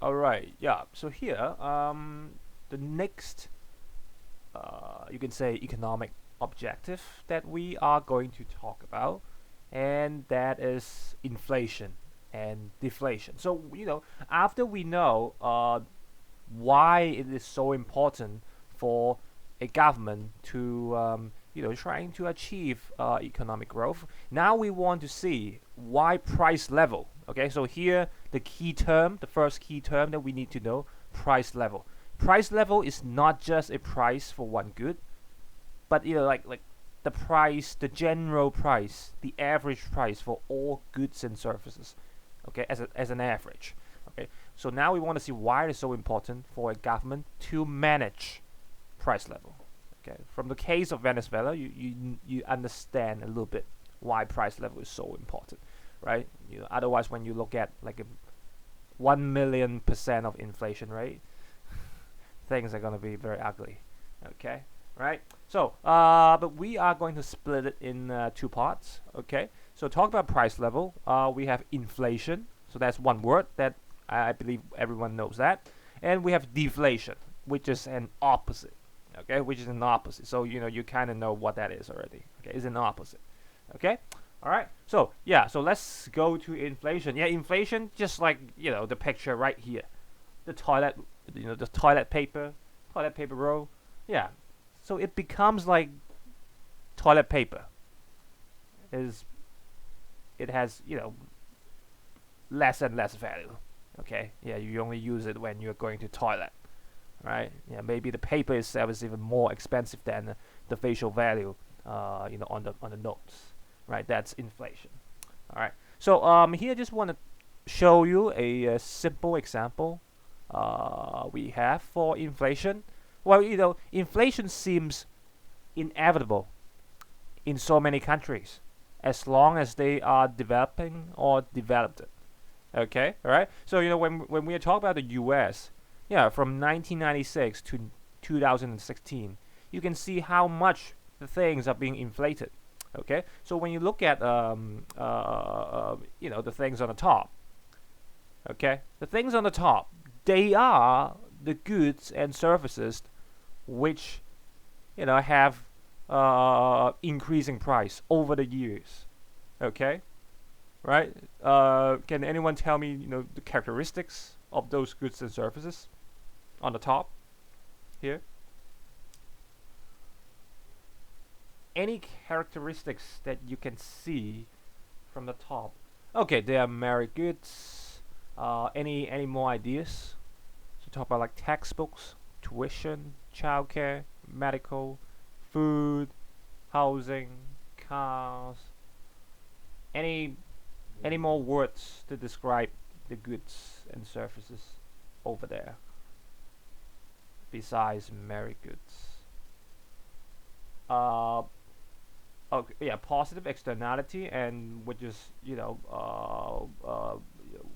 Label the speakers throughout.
Speaker 1: All right. Yeah. So here, the next, you can say, economic objective that we are going to talk about, and that is inflation and deflation. So after we know why it is so important for a government to trying to achieve economic growth. Now we want to see why price level. Okay, so here the key term, the first key term that we need to know, price level. Price level is not just a price for one good, but like the price, the general price, the average price for all goods and services. Okay, as an average. Okay, so now we want to see why it is so important for a government to manage price level. Okay, from the case of Venezuela, you understand a little bit why price level is so important, right? Otherwise, when you look at like a 1,000,000% of inflation rate, things are gonna be very ugly. Okay, right? So, but we are going to split it in two parts. Okay, so talk about price level. We have inflation, so that's one word that I believe everyone knows that, and we have deflation, which is an opposite. Okay, which is an opposite. So you kind of know what that is already. Okay, it's an opposite. Okay, all right. So yeah, so let's go to inflation. Yeah, inflation, just like the picture right here, the toilet, the toilet paper roll. Yeah, so it becomes like toilet paper. Is it has less and less value. Okay, yeah, you only use it when you're going to toilet, right? Yeah, maybe the paper itself is even more expensive than the facial value, on the notes, right? That's inflation. All right. So here I just want to show you a simple example we have for inflation. Well, inflation seems inevitable in so many countries as long as they are developing or developed. Okay, all right. So when we talk about the U.S., yeah, from 1996 to 2016, you can see how much the things are being inflated. Okay, so when you look at the things on the top, okay, the things on the top, they are the goods and services which have increasing price over the years. Okay, right? Can anyone tell me the characteristics of those goods and services on the top here? Any characteristics that you can see from the top? Okay, they are merit goods. Any more ideas? So talk about like textbooks, tuition, childcare, medical, food, housing, cars. Any more words to describe the goods and services over there besides merit goods? Okay, yeah, positive externality, and which is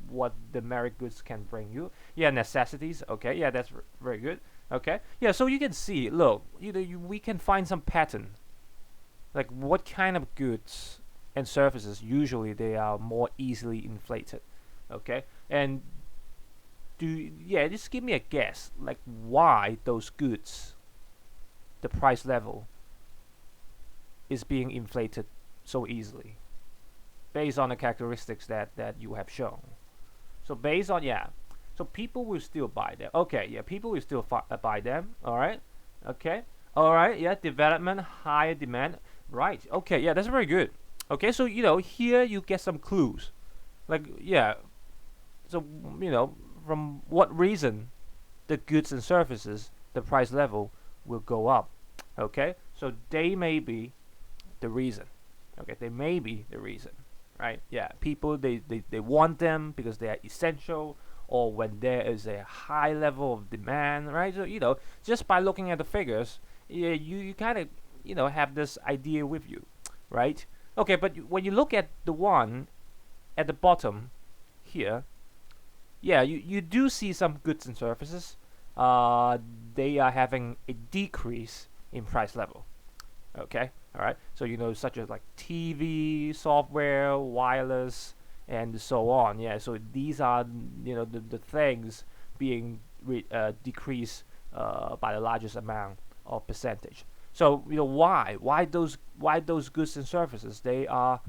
Speaker 1: what the merit goods can bring you. Yeah, necessities. Okay, yeah, that's very good. Okay, yeah, so you can see, look, we can find some pattern, like what kind of goods and services usually they are more easily inflated. Okay, and just give me a guess, like why those goods, the price level is being inflated so easily based on the characteristics that you have shown. So based on, yeah, so people will still buy them. Okay, yeah, people will still buy them. All right, okay, all right, yeah, development, higher demand. Right, okay, yeah, that's very good. Okay, so here you get some clues, like, yeah, so from what reason the goods and services, the price level will go up. Okay, so they may be the reason. Okay, they may be the reason, right? Yeah, people they want them because they are essential, or when there is a high level of demand, right? So just by looking at the figures, yeah, you kind of have this idea with you, right? Okay, but when you look at the one at the bottom here, yeah, you do see some goods and services. They are having a decrease in price level. Okay, all right. So such as like TV, software, wireless, and so on. Yeah. So these are the things being decreased by the largest amount of percentage. So why those goods and services they are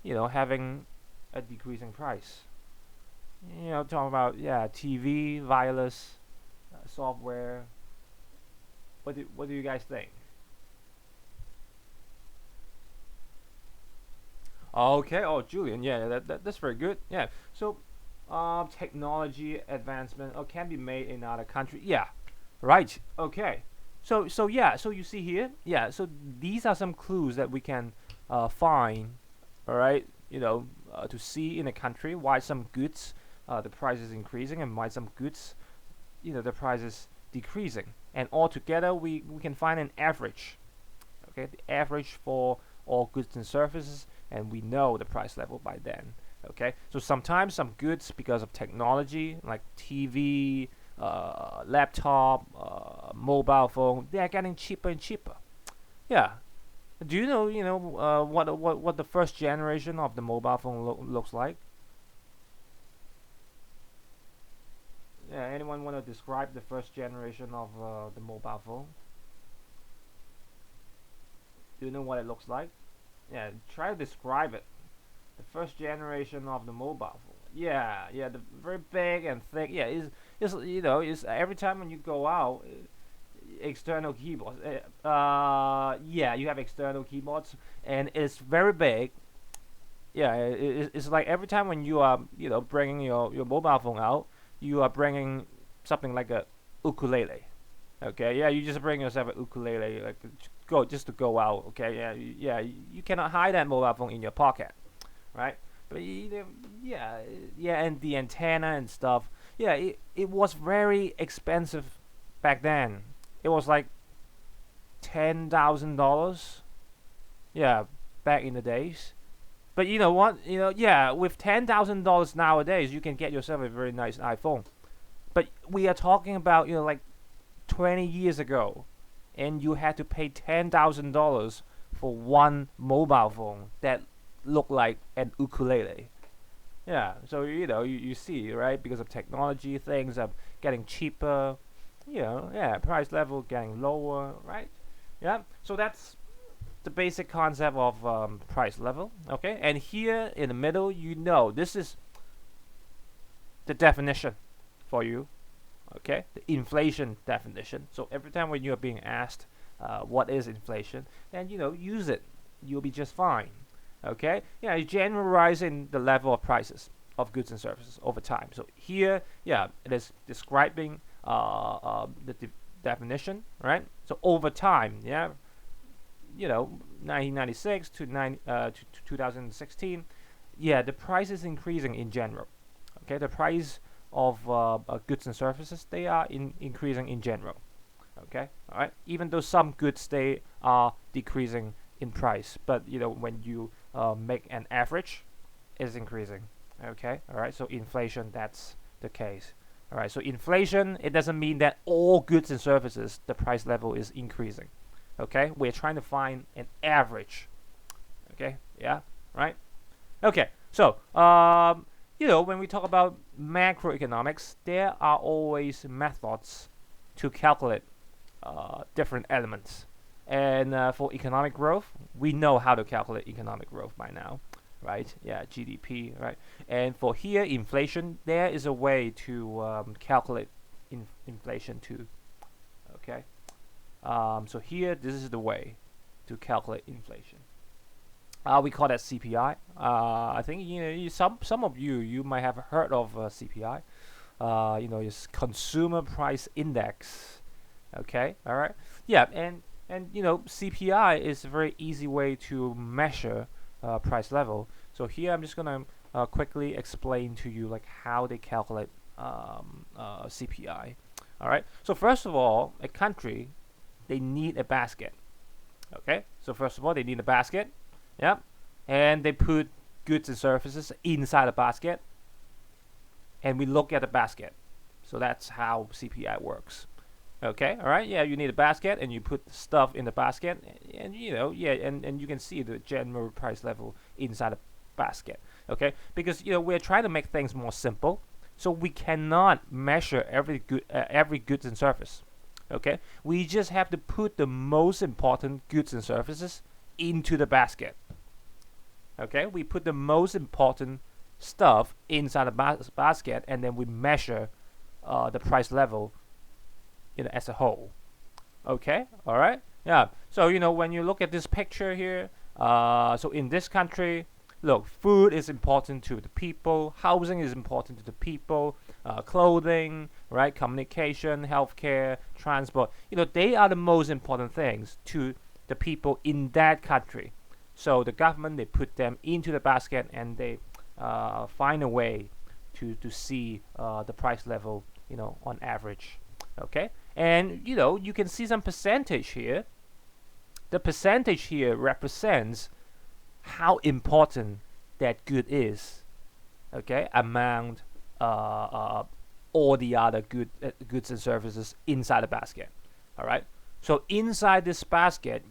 Speaker 1: having a decreasing price. Talking about TV, wireless, software. What do you guys think? Okay. Oh, Julian. Yeah, that's very good. Yeah. So, technology advancement can be made in other countries. Yeah. Right. Okay. So yeah. So you see here. Yeah. So these are some clues that we can find. All right. To see in a country why some goods the price is increasing and why some goods the price is decreasing. And altogether we can find an average. Okay. The average for all goods and services, and we know the price level by then. Okay, so sometimes some goods, because of technology like TV, laptop, mobile phone, they are getting cheaper and cheaper. Yeah. Do you know what the first generation of the mobile phone looks like? Yeah, anyone want to describe the first generation of the mobile phone? Do you know what it looks like? Yeah, try to describe it. The first generation of the mobile phone. Yeah, the very big and thick. Yeah, it's every time when you go out, external keyboards. Yeah, you have external keyboards, and it's very big. Yeah, it's like every time when you are bringing your mobile phone out, you are bringing something like a ukulele. Okay, yeah, you just bring yourself a ukulele, like just to go out. Okay, you cannot hide that mobile phone in your pocket, right? But yeah, and the antenna and stuff. Yeah, it was very expensive back then. It was like $10,000. Yeah, back in the days. But you know what? Yeah, with $10,000 nowadays, you can get yourself a very nice iPhone. But we are talking about like 20 years ago, and you had to pay $10,000 for one mobile phone that looked like an ukulele. Yeah, so you see, right? Because of technology, things are getting cheaper. Price level getting lower, right? Yeah, so that's the basic concept of price level. Okay, and here in the middle, this is the definition for you. Okay, the inflation definition. So every time when you are being asked what is inflation, then use it. You'll be just fine. Okay, yeah, generalizing the level of prices of goods and services over time. So here, it is describing the definition, right? So over time, 1996 to 2016, the price is increasing in general. Okay, the price of goods and services, they are increasing in general. Okay, all right. Even though some goods they are decreasing in price, but when you make an average, it's increasing. Okay, all right. So inflation, that's the case. All right. So inflation, it doesn't mean that all goods and services the price level is increasing. Okay, we're trying to find an average. Okay, yeah, right. Okay, so when we talk about macroeconomics, there are always methods to calculate different elements. And for economic growth, we know how to calculate economic growth by now, right? Yeah, GDP, right? And for here, inflation, there is a way to calculate inflation too. Okay. So here, this is the way to calculate inflation. We call that CPI. I think some of you might have heard of CPI. It's Consumer Price Index. Okay, all right. Yeah, and CPI is a very easy way to measure price level. So here I'm just gonna quickly explain to you like how they calculate CPI. All right. So first of all, a country, they need a basket. Okay. So first of all, they need a basket. Yeah. And they put goods and services inside the basket, and we look at the basket. So that's how CPI works. Okay, all right, yeah, you need a basket, and you put stuff in the basket, and and you can see the general price level inside the basket. Okay, because we're trying to make things more simple. So we cannot measure every goods and service. Okay, we just have to put the most important goods and services into the basket. Okay, we put the most important stuff inside the basket, and then we measure the price level, as a whole. Okay, all right, yeah. So when you look at this picture here, so in this country, look, food is important to the people, housing is important to the people, clothing, right, communication, healthcare, transport. They are the most important things to the people in that country. So the government, they put them into the basket, and they find a way to see the price level, on average. Okay, and you can see some percentage here. The percentage here represents how important that good is, okay, among all the other goods and services inside the basket. All right, so inside this basket,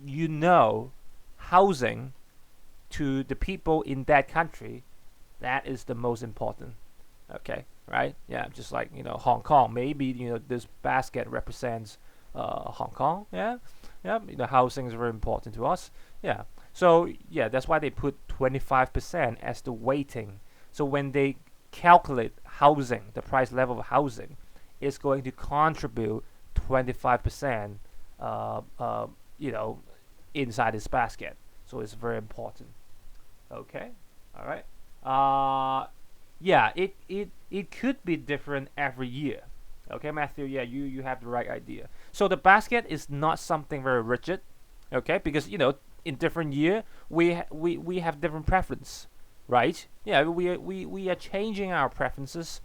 Speaker 1: housing to the people in that country, that is the most important. Okay, right? Yeah, just like Hong Kong. Maybe this basket represents Hong Kong. Yeah, yeah. Housing is very important to us. Yeah. So yeah, that's why they put 25% as the weighting. So when they calculate housing, the price level of housing, it's going to contribute 25%. Inside this basket. So it's very important. Okay. All right. Yeah, it could be different every year. Okay, Matthew, yeah, you have the right idea. So the basket is not something very rigid, okay, because in different year we have different preference, right? Yeah, we are changing our preferences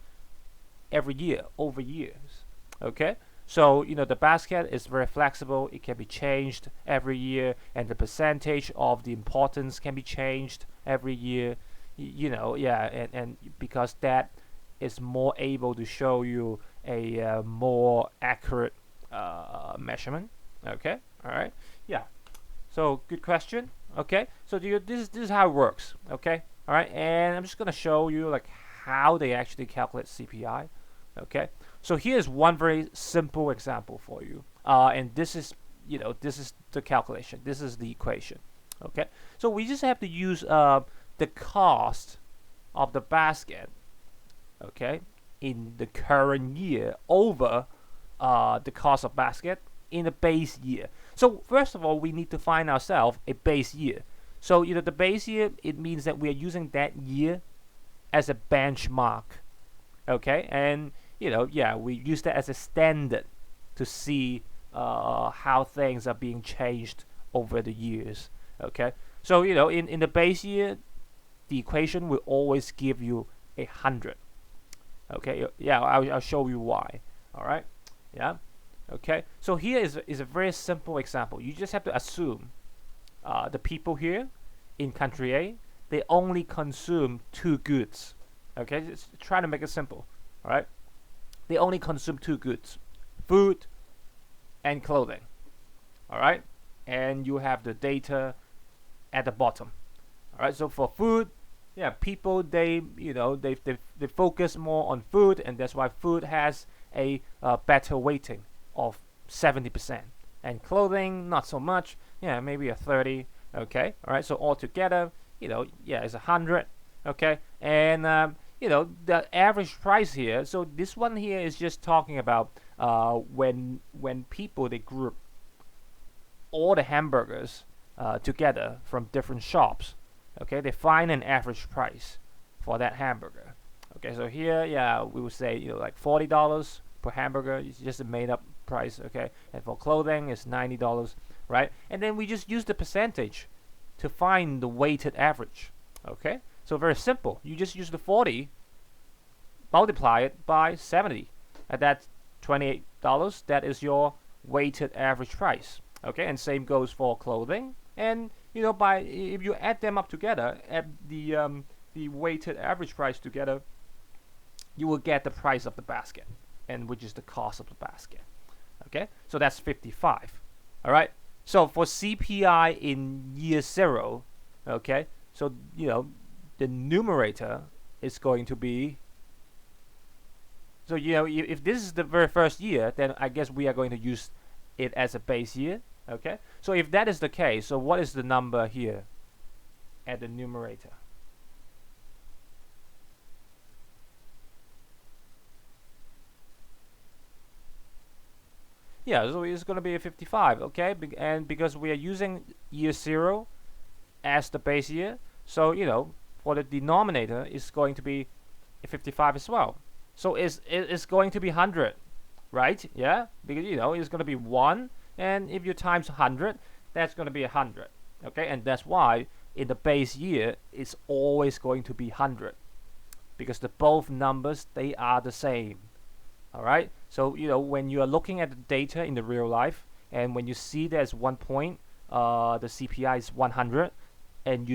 Speaker 1: every year over years. Okay, so the basket is very flexible. It can be changed every year, and the percentage of the importance can be changed every year. Yeah, and because that is more able to show you a more accurate measurement. Okay, all right, yeah. So good question. Okay, so this is how it works. Okay, all right, and I'm just gonna show you like how they actually calculate CPI. Okay, so here's one very simple example for you, and this is the calculation. This is the equation. Okay, so we just have to use the cost of the basket, okay, in the current year over the cost of basket in the base year. So first of all, we need to find ourselves a base year. So the base year, it means that we are using that year as a benchmark, okay, and yeah, we use that as a standard to see how things are being changed over the years. Okay, so in the base year, the equation will always give you 100. Okay, yeah, I'll show you why. All right, yeah, okay. So here is a very simple example. You just have to assume the people here in country A, they only consume two goods. Okay, just try to make it simple. All right, they only consume two goods: food and clothing. All right, and you have the data at the bottom. All right, so for food, yeah, people they focus more on food, and that's why food has a better weighting of 70%, and clothing not so much. Yeah, maybe a 30. Okay, all right. So altogether, yeah, it's 100. Okay, and the average price here. So this one here is just talking about when people they group all the hamburgers together from different shops. Okay, they find an average price for that hamburger. Okay, so here, yeah, we would say like $40 per hamburger. It's just a made-up price. Okay, and for clothing, it's $90, right? And then we just use the percentage to find the weighted average. Okay, so very simple. You just use the 40, multiply it by 70, and that's $28. That is your weighted average price. Okay, and same goes for clothing. And if you add them up together, add the weighted average price together, you will get the price of the basket, and which is the cost of the basket. Okay, so that's 55. All right. So for CPI in year 0, okay, so the numerator is going to be So if this is the very first year, then I guess we are going to use it as a base year. Okay. So if that is the case, so what is the number here at the numerator? Yeah, so it's going to be a 55, okay? And because we are using year 0 as the base year, so, for the denominator, it's going to be a 55 as well. So it's going to be 100, right? Yeah, because, it's going to be 1, and if you times 100, that's going to be 100, okay? And that's why in the base year, it's always going to be 100, because the both numbers, they are the same. All right. So when you are looking at the data in the real life, and when you see there's 1 point, the CPI is 100, and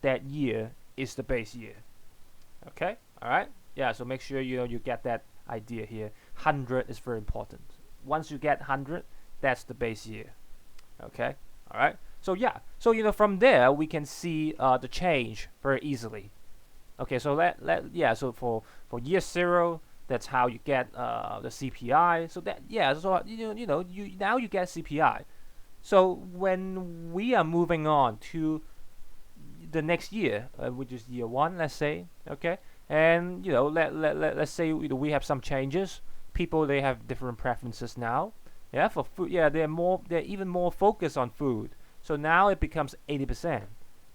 Speaker 1: that year is the base year. Okay. All right. Yeah. So make sure you get that idea here. 100 is very important. Once you get 100, that's the base year. Okay. All right. So yeah. So from there we can see the change very easily. Okay. So So for year 0. That's how you get the CPI. So now you get CPI. So when we are moving on to the next year, which is year 1, let's say, okay, and let's say we have some changes. People, they have different preferences now. Yeah, for food. Yeah, they're even more focused on food. So now it becomes 80%,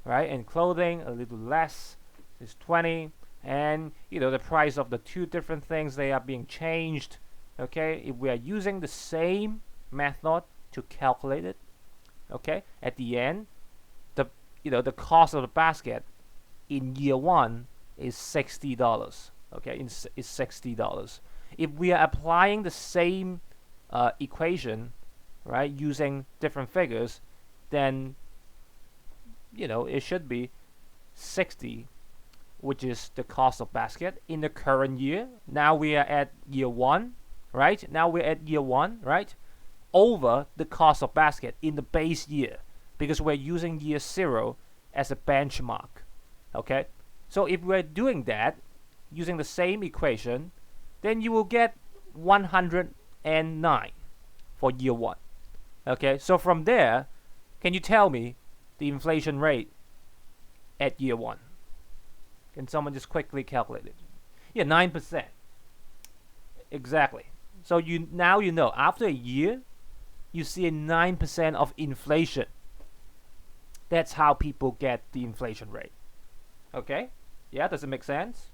Speaker 1: right? And clothing a little less, is 20. And the price of the two different things, they are being changed. Okay, if we are using the same method to calculate it, okay, at the end, the cost of the basket in year 1 is $60. Okay, is $60. If we are applying the same equation, right, using different figures, then it should be 60, which is the cost of basket in the current year. Now we are at year 1, right? Over the cost of basket in the base year, because we're using year 0 as a benchmark. Okay? So if we're doing that, using the same equation, then you will get 109 for year 1. Okay? So from there, can you tell me the inflation rate at year 1? Can someone just quickly calculate it? Yeah, 9%. Exactly. So now after a year, you see a 9% of inflation. That's how people get the inflation rate. Okay? Yeah, does it make sense?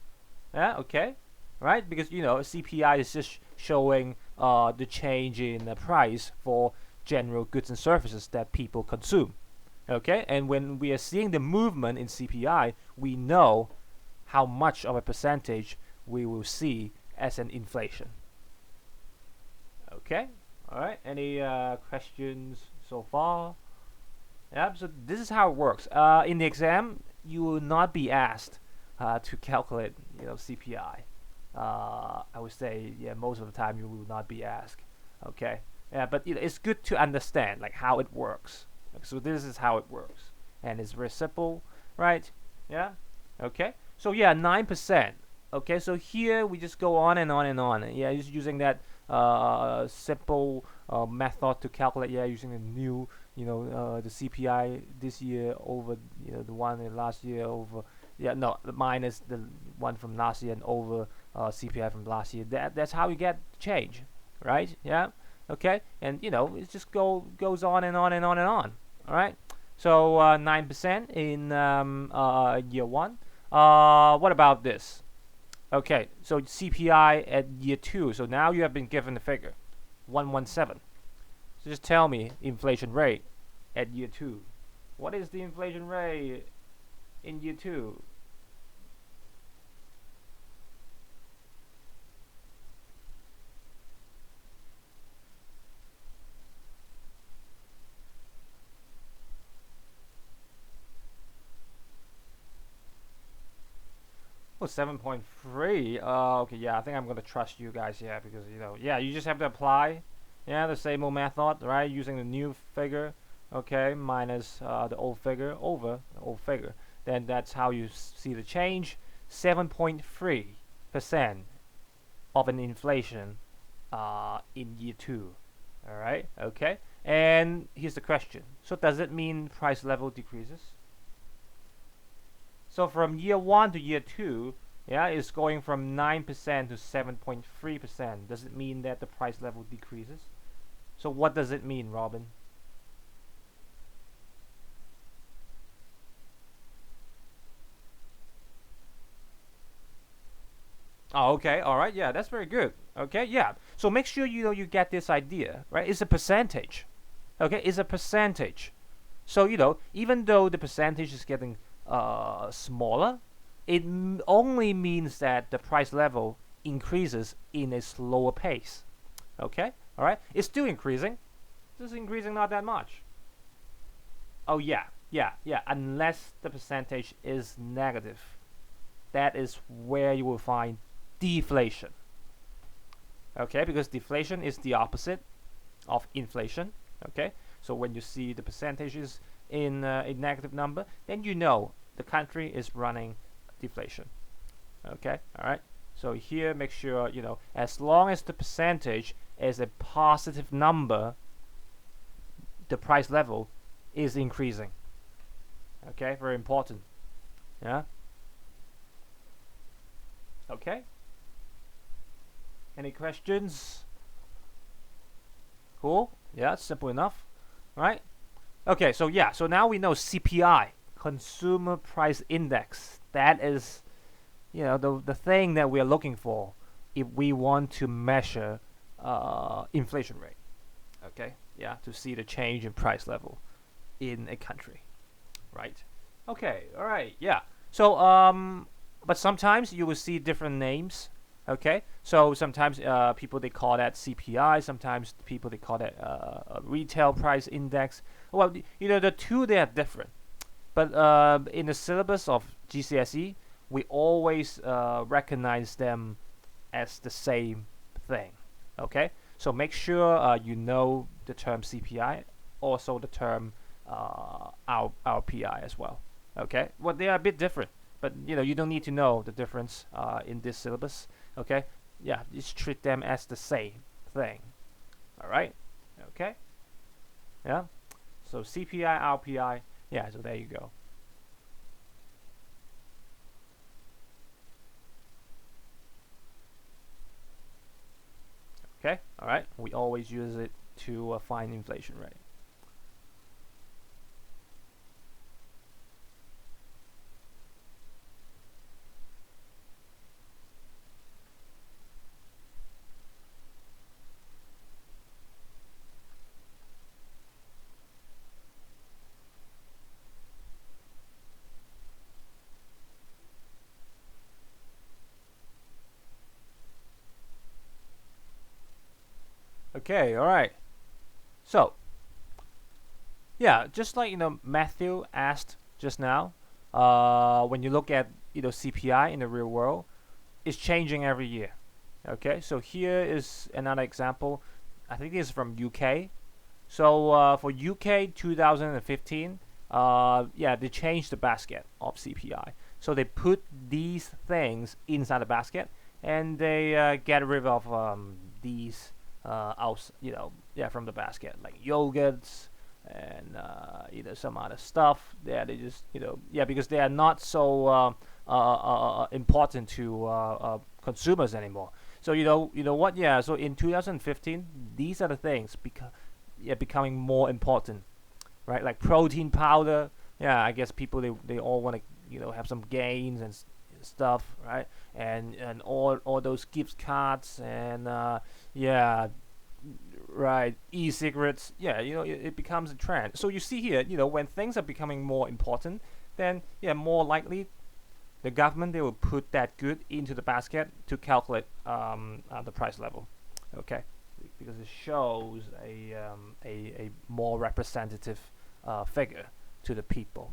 Speaker 1: Yeah, okay. Right? Because CPI is just showing the change in the price for general goods and services that people consume. Okay? And when we are seeing the movement in CPI, we know how much of a percentage we will see as an inflation. Okay, all right. Any questions so far? Yeah. So this is how it works. In the exam, you will not be asked to calculate, CPI. I would say, most of the time you will not be asked. Okay. Yeah, but it's good to understand how it works. So this is how it works, and it's very simple, right? Yeah. Okay. So 9%. Okay, so here we just go on and on and on. Yeah, just using that simple method to calculate. Yeah, using the new, the CPI this year over, the one in last year over. Yeah, no, minus the one from last year and over CPI from last year. That's how you get change, right? Yeah. Okay, and it just goes on and on and on and on. All right. So 9% in year 1. What about this? Okay, so CPI at year 2. So now you have been given the figure, 117. So just tell me inflation rate at year 2. What is the inflation rate in year 2? Oh, 7.3. Okay, yeah, I think I'm gonna trust you guys, yeah, because you just have to apply, the same old method, right? Using the new figure, okay, minus the old figure over the old figure. Then that's how you see the change. 7.3% of an inflation in year 2. All right, okay. And here's the question. So does it mean price level decreases? So from year 1 to year 2, yeah, it's going from 9% to 7.3%. Does it mean that the price level decreases? So what does it mean, Robin? Oh, okay, all right, yeah, that's very good. Okay, yeah. So make sure you get this idea, right? It's a percentage. Okay, it's a percentage. So even though the percentage is getting smaller, it only means that the price level increases in a slower pace. Okay, all right. It's still increasing. Just increasing not that much. Oh yeah, yeah, yeah. Unless the percentage is negative, that is where you will find deflation. Okay, because deflation is the opposite of inflation. Okay, so when you see the percentages in a negative number, then the country is running deflation. Okay, all right. So here, make sure as long as the percentage is a positive number, the price level is increasing. Okay, very important. Yeah. Okay. Any questions? Cool. Yeah, it's simple enough, right? Okay, so yeah, so now we know CPI, Consumer Price Index. That is, the thing that we are looking for if we want to measure inflation rate. Okay, yeah, to see the change in price level in a country, right? Okay, all right, yeah. So but sometimes you will see different names. Okay, so sometimes people they call that CPI. Sometimes people they call that retail price index. Well, the two they are different, but in the syllabus of GCSE, we always recognize them as the same thing. Okay, so make sure you know the term CPI, also the term RPI as well. Okay, well they are a bit different, but you don't need to know the difference in this syllabus. Okay, yeah, just treat them as the same thing. All right, okay, yeah. So CPI, RPI, yeah. So there you go. Okay, all right. We always use it to find inflation rate. Okay, all right. So yeah, just like Matthew asked just now, when you look at CPI in the real world, it's changing every year. Okay, so here is another example. I think this is from UK. So for UK 2015, yeah, they changed the basket of CPI. So they put these things inside the basket, and they get rid of these out, yeah, from the basket, like yogurts and some other stuff. Yeah, they just yeah, because they are not so important to consumers anymore. So what? Yeah. So in 2015, these are the things becoming more important, right? Like protein powder. Yeah, I guess people they all want to have some gains and stuff, right? And all those gift cards and yeah, right, e-cigarettes. Yeah, it becomes a trend. So you see here, when things are becoming more important, then yeah, more likely the government they will put that good into the basket to calculate the price level. Okay, because it shows a more representative figure to the people.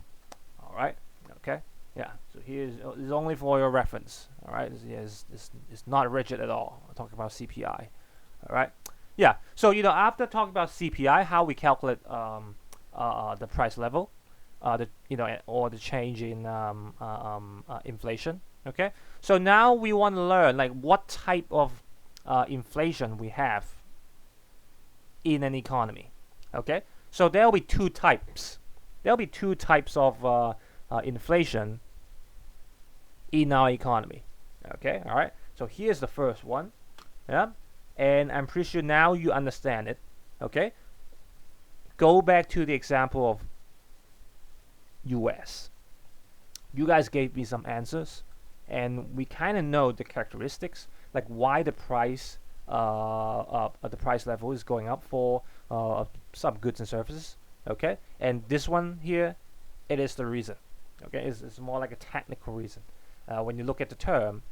Speaker 1: All right. Okay. Yeah. So here's is only for your reference. All right. It's not rigid at all. I'm talking about CPI. All right. Yeah. So after talking about CPI, how we calculate the price level, or the change in inflation. Okay. So now we want to learn like what type of inflation we have in an economy. Okay, so there will be two types. There will be two types of inflation in our economy. Okay, all right. So here's the first one. Yeah, and I'm pretty sure now you understand it. Okay, go back to the example of U.S. You guys gave me some answers, and we kind of know the characteristics, like why the price level is going up for some goods and services. Okay, and this one here, it is the reason. Okay, it's more like a technical reason. When you look at the term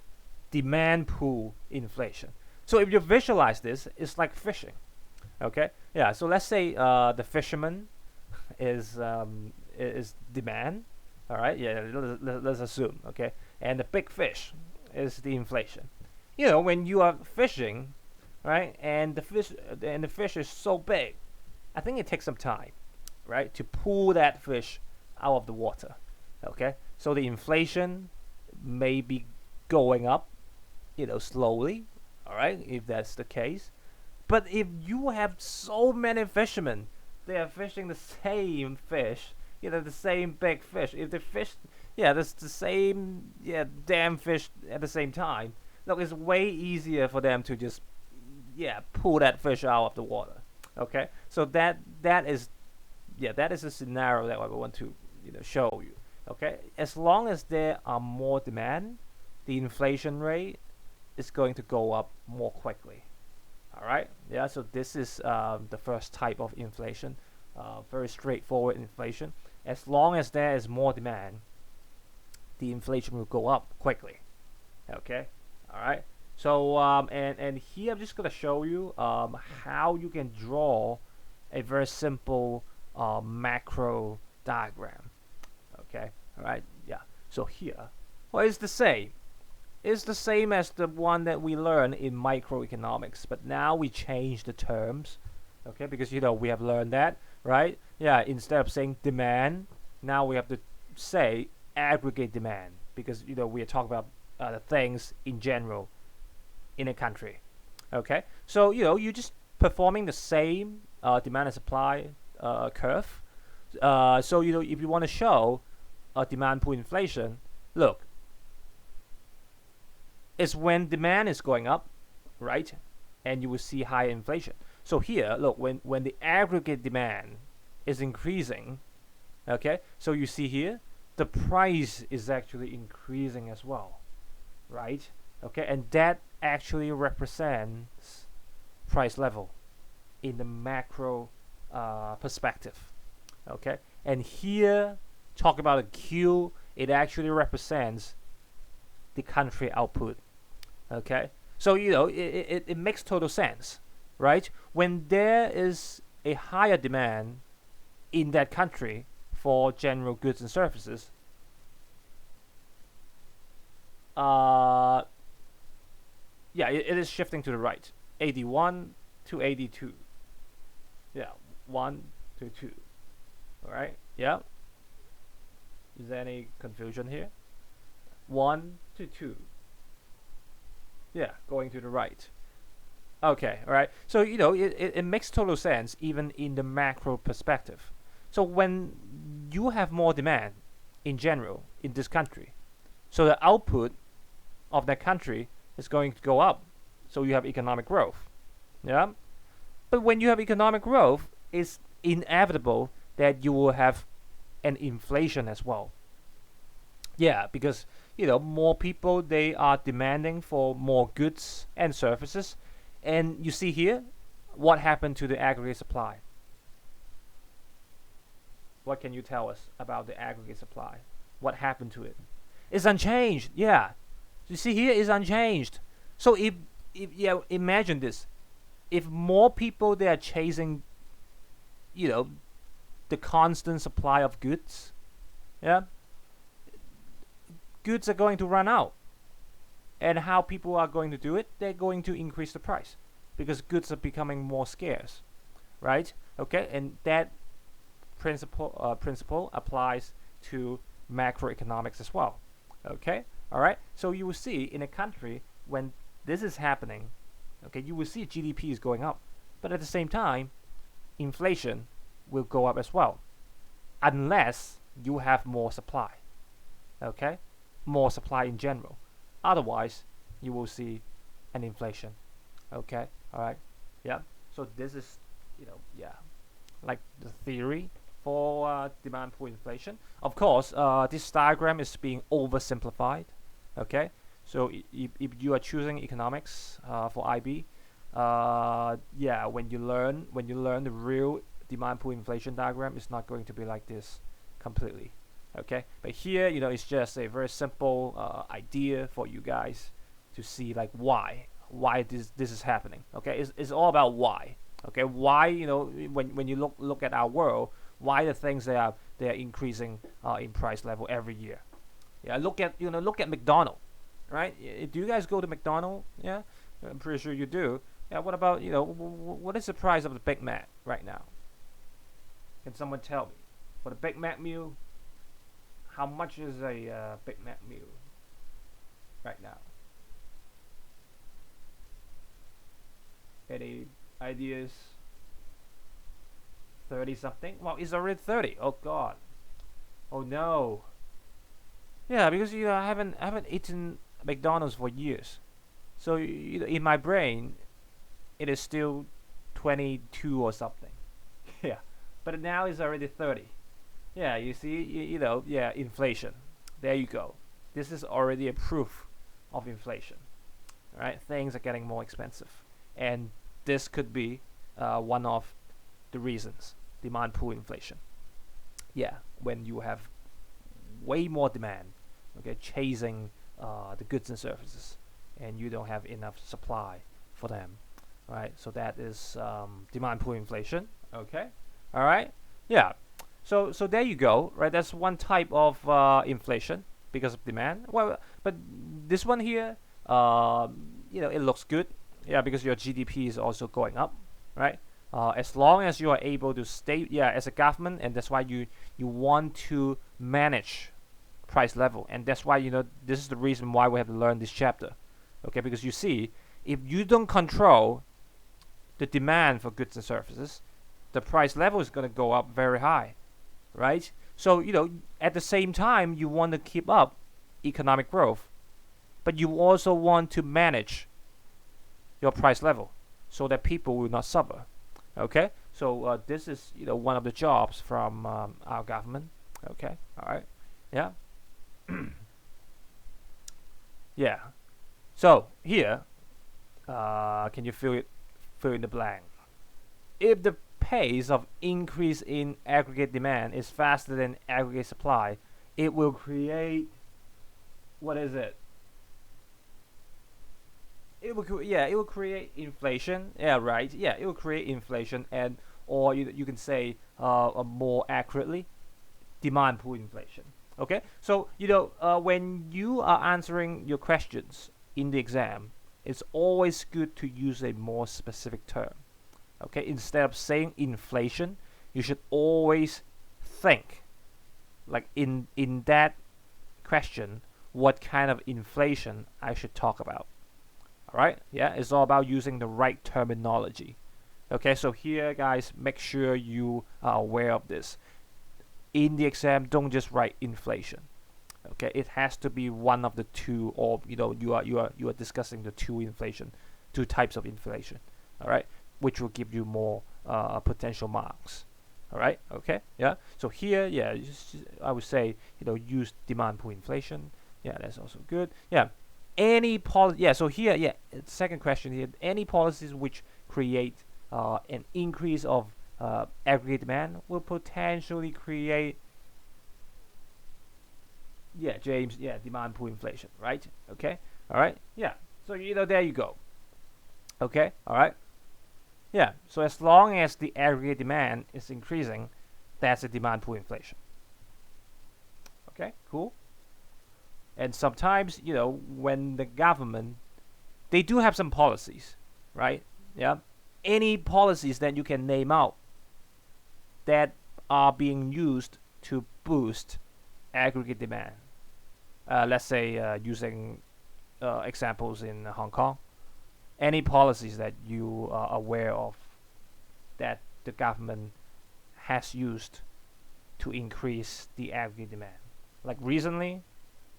Speaker 1: demand pool inflation. So if you visualize this, it's like fishing. Okay, yeah. So let's say the fisherman is demand. All right, yeah. Let's assume. Okay, and the big fish is the inflation. You know, when you are fishing, right, and the fish is so big, I think it takes some time, right, to pull that fish out of the water. Okay, so the inflation may be going up, you know, slowly. All right, if that's the case. But if you have so many fishermen, they are fishing the same fish, you know, the same big fish. If the fish, yeah, that's the same, yeah, damn fish at the same time. Look, it's way easier for them to just, yeah, pull that fish out of the water. Okay, so that is a scenario that I want to, you know, show you. Okay, as long as there are more demand, the inflation rate is going to go up more quickly. All right, yeah. So this is the first type of inflation, very straightforward inflation. As long as there is more demand, the inflation will go up quickly. Okay, all right. So and here I'm just gonna show you how you can draw a very simple macro diagram. Okay, all right, yeah. So here, well, it's the same. It's the same as the one that we learned in microeconomics, but now we change the terms. Okay, because you know we have learned that, right? Yeah, instead of saying demand, now we have to say aggregate demand, because you know we are talking about the things in general in a country. Okay, so you know you're just performing the same demand and supply curve. So you know if you want to show a demand pool inflation, look, it's when demand is going up, right? And you will see higher inflation. So here, look, when the aggregate demand is increasing, okay, so you see here, the price is actually increasing as well, right? Okay, and that actually represents price level in the macro perspective, okay? And here, talk about a Q, it actually represents the country output. Okay, so you know it makes total sense, right? When there is a higher demand in that country for general goods and services, yeah, it is shifting to the right, 81 to 82. Yeah, 1 to 2. All right, yeah. Is there any confusion here? 1 to 2. Yeah, going to the right. Okay, all right. So, you know, it makes total sense even in the macro perspective. So when you have more demand in general in this country, so the output of that country is going to go up. So you have economic growth. Yeah? But when you have economic growth, it's inevitable that you will have an inflation as well. Yeah, because you know more people, they are demanding for more goods and services, and you see here what happened to the aggregate supply. What can you tell us about the aggregate supply? What happened to it? It's unchanged. Yeah, you see here is unchanged. So if yeah, imagine this, if more people they are chasing, you know, the constant supply of goods, yeah, goods are going to run out. And how people are going to do it? They're going to increase the price because goods are becoming more scarce, right? Okay, and that principle applies to macroeconomics as well. Okay, all right. So you will see in a country when this is happening, Okay, you will see GDP is going up, but at the same time, inflation will go up as well, unless you have more supply. Okay, more supply in general. Otherwise, you will see an inflation. Okay, all right, yeah. So this is, yeah, like the theory for demand pull inflation. Of course, this diagram is being oversimplified. Okay, so if you are choosing economics for IB, yeah, when you learn the real demand pull inflation diagram, it's not going to be like this completely. Okay, but here, it's just a very simple idea for you guys to see, like, why this is happening. Okay, it's all about why. Okay, why, when you look at our world, why the things they are increasing in price level every year. Yeah, look at McDonald's, right? Do you guys go to McDonald's? Yeah, I'm pretty sure you do. Yeah, what about, what is the price of the Big Mac right now? Can someone tell me? For the Big Mac meal, how much is a Big Mac meal right now? Any ideas? 30 something? Well, it's already 30. Oh god. Oh no. Yeah, because I haven't eaten McDonald's for years. So in my brain, it is still 22 or something. Yeah, but now it's already 30. Yeah, you see, yeah, inflation. There you go. This is already a proof of inflation. Right? Things are getting more expensive, and this could be one of the reasons, demand pull inflation. Yeah, when you have way more demand, okay, chasing the goods and services, and you don't have enough supply for them, right? So that is demand pull inflation. Okay, all right, yeah. So there you go, right? That's one type of inflation because of demand. Well, but this one here, it looks good, yeah, because your GDP is also going up, right? As long as you are able to stay, yeah, as a government, and that's why you want to manage price level, and that's why this is the reason why we have to learn this chapter, okay? Because you see, if you don't control the demand for goods and services, the price level is going to go up very high, right? So at the same time, you want to keep up economic growth, but you also want to manage your price level so that people will not suffer. Okay, so this is one of the jobs from our government. Okay, all right, yeah. Yeah. So here, can you fill in the blank? If the pace of increase in aggregate demand is faster than aggregate supply, it will create, what is it? It will create inflation. Yeah, right. Yeah, it will create inflation, and or you can say more accurately, demand pull inflation. Okay, so when you are answering your questions in the exam, it's always good to use a more specific term. Okay, instead of saying inflation, you should always think, like, in that question, what kind of inflation I should talk about. All right, yeah, it's all about using the right terminology. Okay, so here, guys, make sure you are aware of this. In the exam, don't just write inflation. Okay, it has to be one of the two, or you are discussing the two types of inflation. All right, which will give you more potential marks. All right, okay, yeah. So here, yeah, I would say use demand pull inflation. Yeah, that's also good. Yeah, any policy. Yeah, so here, yeah, second question here: any policies which create an increase of aggregate demand will potentially create, yeah, James, yeah, demand pull inflation, right? Okay, all right, yeah. So there you go. Okay, all right, yeah. So as long as the aggregate demand is increasing, that's a demand pull inflation. Okay, cool. And sometimes when the government, they do have some policies, right? Yeah, any policies that you can name out that are being used to boost aggregate demand. Let's say using examples in Hong Kong. any policies that you are aware of that the government has used to increase the aggregate demand? Like recently,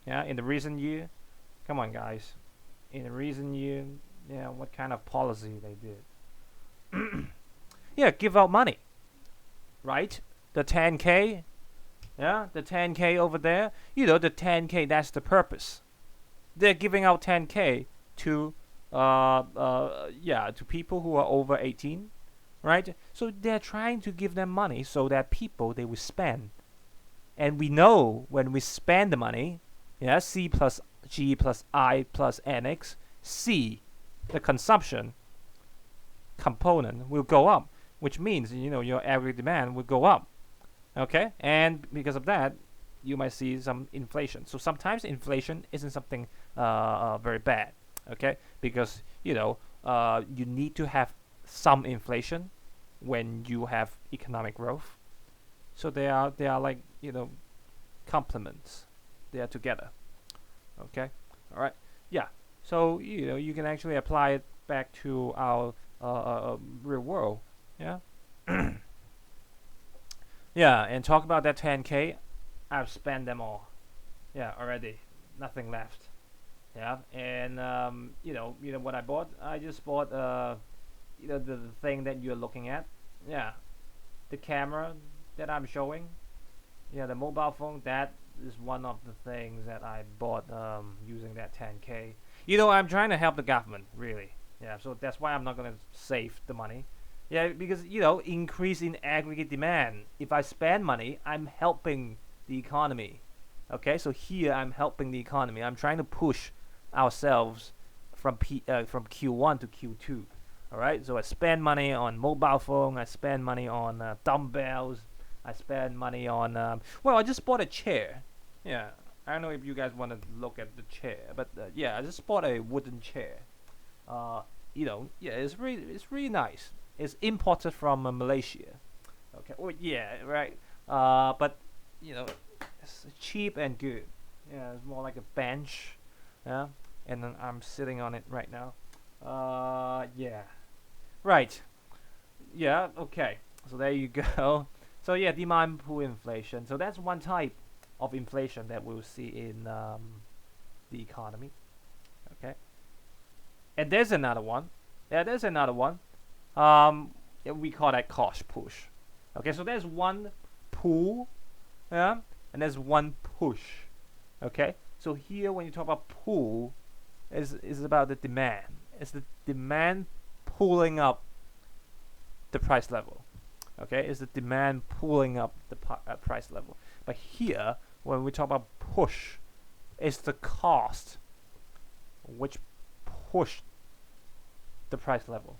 Speaker 1: yeah, in the recent year. Come on, guys. In the recent year, yeah, what kind of policy they did? Yeah, give out money, right? The 10K, yeah, the 10K over there. The 10K. That's the purpose. They're giving out 10K to, to people who are over 18, right? So they're trying to give them money so that people they will spend, and we know when we spend the money, yeah, C plus G plus I plus NX, C, the consumption component will go up, which means your average demand will go up. Okay, and because of that, you might see some inflation. So sometimes inflation isn't something very bad. Okay, because you need to have some inflation when you have economic growth. So they are like complements. They are together. Okay, all right, yeah. So you can actually apply it back to our real world. Yeah. Yeah, and talk about that 10K. I've spent them all. Yeah, already. Nothing left. Yeah, and what I bought. I just bought the thing that you're looking at. Yeah, the camera that I'm showing. Yeah, the mobile phone. That is one of the things that I bought using that 10K. I'm trying to help the government, really. Yeah, so that's why I'm not gonna save the money. Yeah, because increase in aggregate demand. If I spend money, I'm helping the economy. Okay, so here I'm helping the economy. I'm trying to push ourselves from Q1 to Q2. All right, so I spend money on mobile phone. I spend money on dumbbells. I spend money on I just bought a chair. Yeah, I don't know if you guys want to look at the chair, but yeah, I just bought a wooden chair. Yeah, it's really nice. It's imported from Malaysia. Okay. Oh yeah, right. But it's cheap and good. Yeah, it's more like a bench. Yeah, and then I'm sitting on it right now. Yeah. Right. Yeah. Okay. So there you go. So yeah, demand pull inflation. So that's one type of inflation that we'll see in the economy. Okay. And there's another one. Yeah, there's another one. Yeah, we call that cost push. Okay, so there's one pull, yeah, and there's one push. Okay, so here when you talk about pull, is about the demand. It's the demand pulling up the price level. Okay, it's the demand pulling up the price level. But here, when we talk about push, it's the cost which push the price level.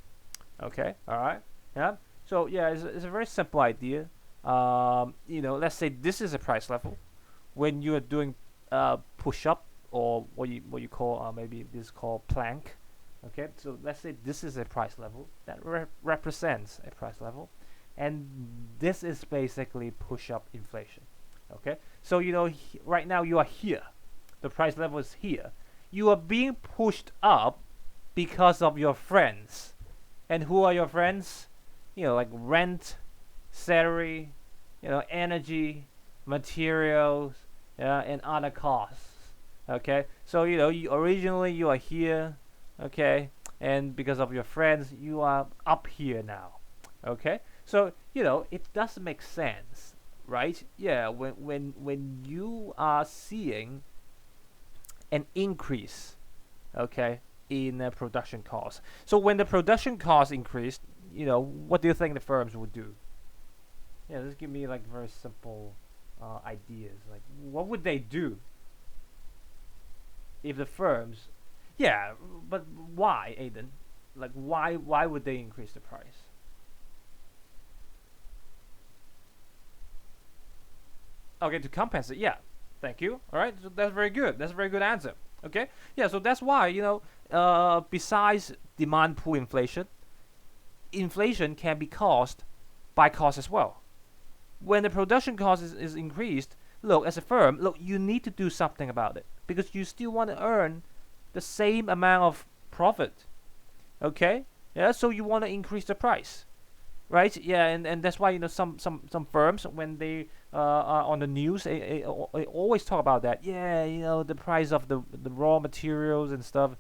Speaker 1: Okay, all right, yeah. So yeah, it's a very simple idea. Let's say this is a price level. When you are doing push up, or what you call maybe this is called plank. Okay, so let's say this is a price level that represents a price level, and this is basically push up inflation. Okay, so right now you are here, the price level is here. You are being pushed up because of your friends. And who are your friends? Like rent, salary, energy, materials, and other costs. Okay, so originally you are here, okay, and because of your friends, you are up here now. Okay, so it does make sense, right? Yeah, when you are seeing an increase, okay, in production costs. So when the production costs increased, what do you think the firms would do? Yeah, just give me like very simple ideas. Like, what would they do if the firms? Yeah, but why, Aiden? Like, why would they increase the price? Okay, to compensate. Yeah, thank you. All right, so that's very good. That's a very good answer. Okay, yeah, so that's why besides demand pull inflation, inflation can be caused by cost as well. When the production cost is increased, look, as a firm, look, you need to do something about it because you still want to earn the same amount of profit. Okay, yeah. So you want to increase the price, right? Yeah, and that's why some firms when they are on the news, they always talk about that. Yeah, the price of the raw materials and stuff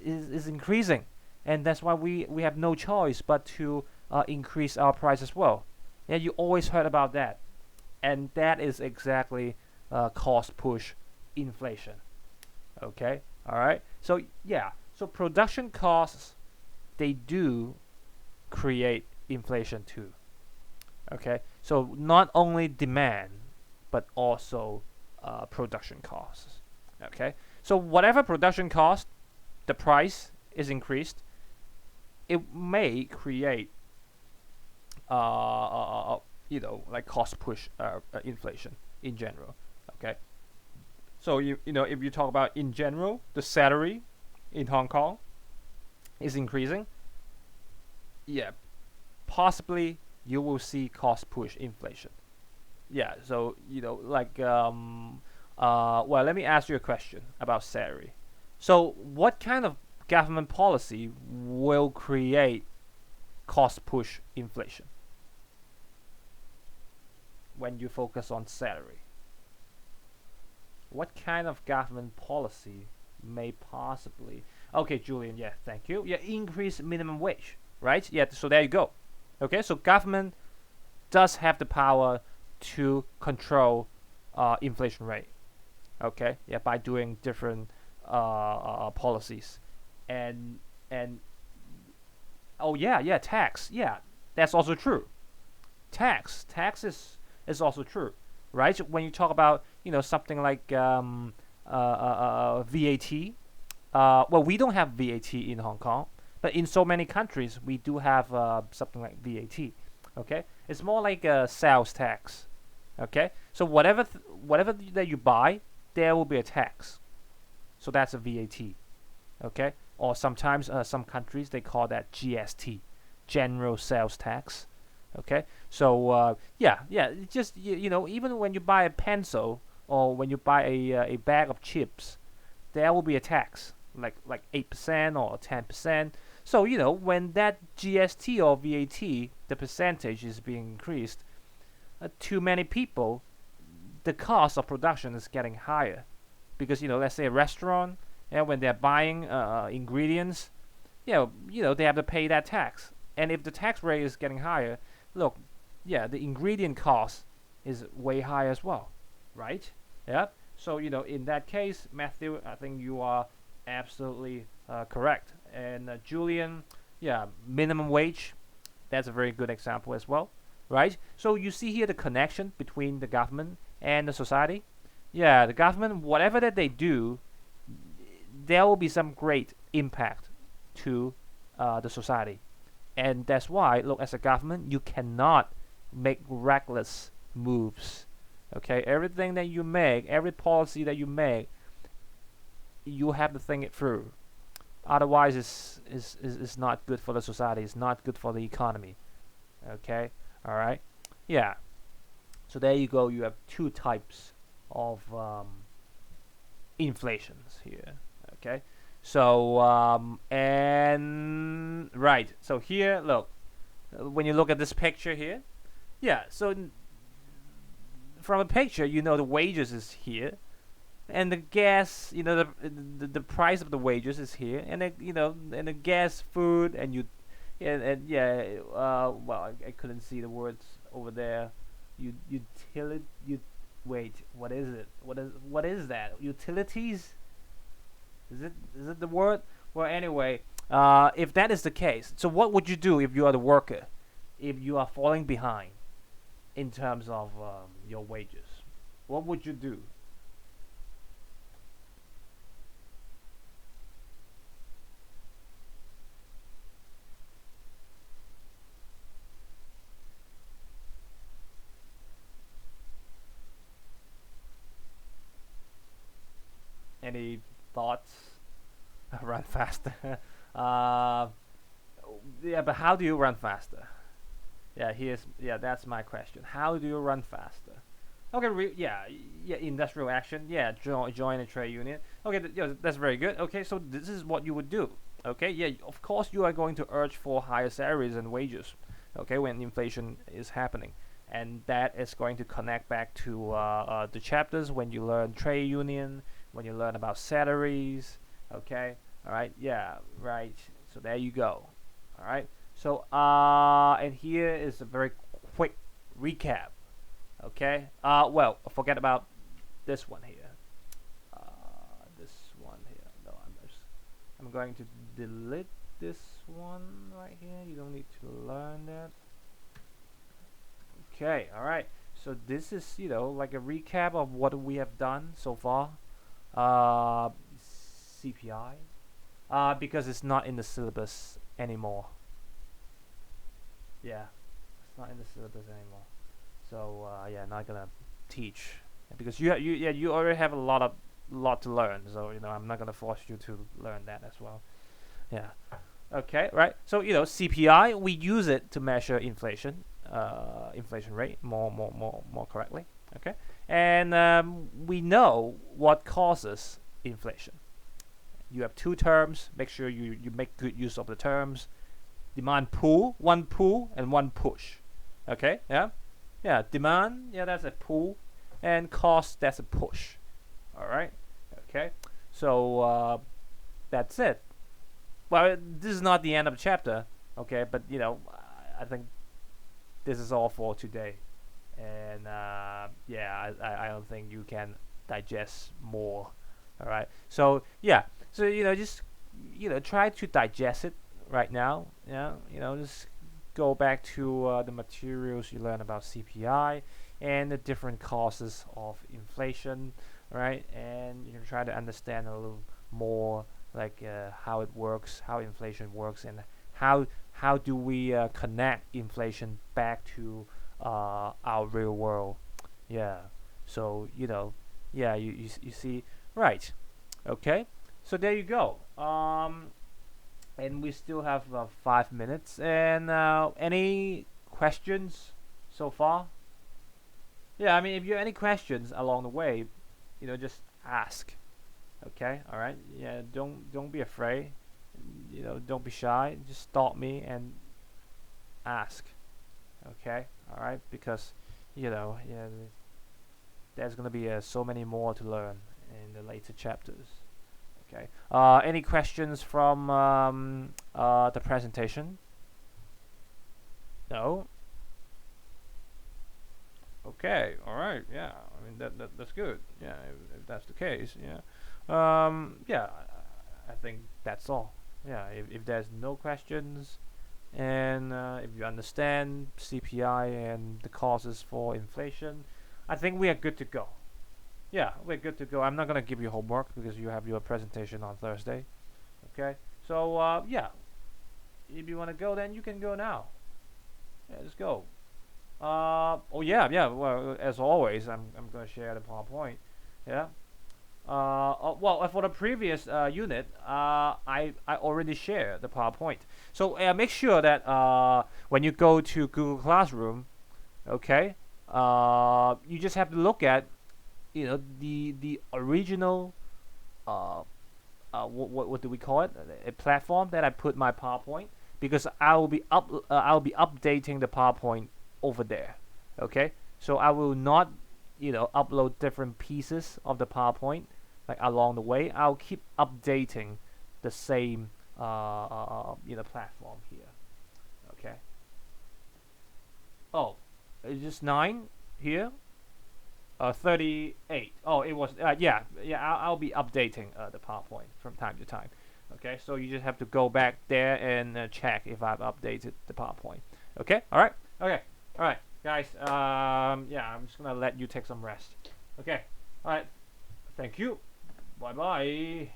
Speaker 1: is increasing, and that's why we have no choice but to increase our price as well. Yeah, you always heard about that, and that is exactly cost push inflation. Okay, all right. So yeah, so production costs, they do create inflation too. Okay, so not only demand but also production costs. Okay, so whatever production cost, the price is increased, it may create like cost push inflation in general. Okay, so if you talk about in general, the salary in Hong Kong is increasing. Yeah, possibly you will see cost push inflation. Yeah, so well, let me ask you a question about salary. So what kind of government policy will create cost push inflation when you focus on salary? What kind of government policy may possibly? Okay, Julian, yeah, thank you. Yeah, increase minimum wage, right? Yeah, so there you go. Okay, so government does have the power to control inflation rate. Okay, yeah, by doing different policies, and oh yeah, tax, yeah, that's also true. Tax is also true, right? When you talk about something like VAT. Well, we don't have VAT in Hong Kong, but in so many countries we do have something like VAT. Okay, it's more like a sales tax. Okay, so whatever that you buy, there will be a tax. So that's a VAT. Okay, or sometimes some countries they call that GST, general sales tax. Okay, so yeah, just even when you buy a pencil or when you buy a bag of chips, there will be a tax like 8% or 10%. So when that GST or VAT, the percentage is being increased, to many people, the cost of production is getting higher because let's say a restaurant, and when they're buying ingredients, they have to pay that tax, and if the tax rate is getting higher, look, yeah, the ingredient cost is way higher as well, right? Yeah. So in that case, Matthew, I think you are absolutely correct. And Julian, yeah, minimum wage, that's a very good example as well, right? So you see here the connection between the government and the society. Yeah, the government, whatever that they do, there will be some great impact to the society. And that's why, look, as a government, you cannot make reckless moves. Okay, everything that you make, every policy that you make, you have to think it through. Otherwise, it's not good for the society. It's not good for the economy. Okay, all right, yeah. So there you go. You have two types of inflations here. Okay, so and right. So here, look, when you look at this picture here, yeah. So from a picture, the wages is here, and the gas, the price of the wages is here, and and the gas, food, and and yeah, well, I couldn't see the words over there. Utility, wait, what is it? What is that? Utilities? Is it the word? Well, anyway, if that is the case, so what would you do if you are the worker, if you are falling behind in terms of your wages? What would you do? Any thoughts? Run faster. uh, yeah, but how do you run faster? Yeah, that's my question. How do you run faster? Okay, yeah, industrial action. Yeah, join a trade union. Okay, that's very good. Okay, so this is what you would do Okay, yeah, of course you are going to urge for higher salaries and wages. Okay, when inflation is happening, and that is going to connect back to the chapters when you learn trade union, when you learn about salaries. Okay, all right, yeah, right. So there you go. All right. So and here is a very quick recap. Okay. Well, forget about this one here. This one here. No, I'm going to delete this one right here. You don't need to learn that. Okay, all right. So this is, like a recap of what we have done so far. CPI. Because it's not in the syllabus anymore. Yeah, it's not in the syllabus anymore. So yeah, not gonna teach because you already have a lot to learn. So I'm not gonna force you to learn that as well. Yeah. Okay. Right. So CPI, we use it to measure inflation, inflation rate more correctly. Okay. And we know what causes inflation. You have two terms. Make sure you make good use of the terms. Demand pull, one pull and one push. Okay. Yeah. Yeah. Demand. Yeah, that's a pull, and cost. That's a push. All right. Okay. So that's it. Well, this is not the end of the chapter, okay? But I think this is all for today, and yeah, I don't think you can digest more. All right. So yeah, so just try to digest it right now. Yeah, just go back to the materials you learn about CPI and the different causes of inflation, right? And you can try to understand a little more like how it works, how inflation works, and how do we connect inflation back to our real world. Yeah. So yeah, you see, right? Okay. So there you go. And we still have 5 minutes. And any questions so far? Yeah, I mean, if you have any questions along the way, just ask. Okay, all right. Yeah, don't be afraid. Don't be shy. Just stop me and ask. Okay, all right. Because yeah, there's gonna be so many more to learn in the later chapters. Okay. Any questions from the presentation? No. Okay. All right. Yeah. I mean that's good. Yeah. If that's the case. Yeah. Yeah. I think that's all. Yeah. If there's no questions, and if you understand CPI and the causes for inflation, I think we are good to go. Yeah, we're good to go. I'm not gonna give you homework because you have your presentation on Thursday. Okay. So yeah, if you wanna go, then you can go now. Yeah, let's go. Oh yeah. Well, as always, I'm gonna share the PowerPoint. Yeah. Well, for the previous unit, I already shared the PowerPoint. So make sure that when you go to Google Classroom, okay, you just have to look at the original what do we call it, a platform that I put my PowerPoint, because I'll be updating the PowerPoint over there. Okay, so I will not upload different pieces of the PowerPoint like along the way. I'll keep updating the same platform here. Okay. Oh, it's just 9 here. 38. Oh, it was yeah. I'll be updating the PowerPoint from time to time. Okay, so you just have to go back there and check if I've updated the PowerPoint. Okay, all right, okay, all right, guys. Yeah, I'm just gonna let you take some rest. Okay, all right. Thank you. Bye bye.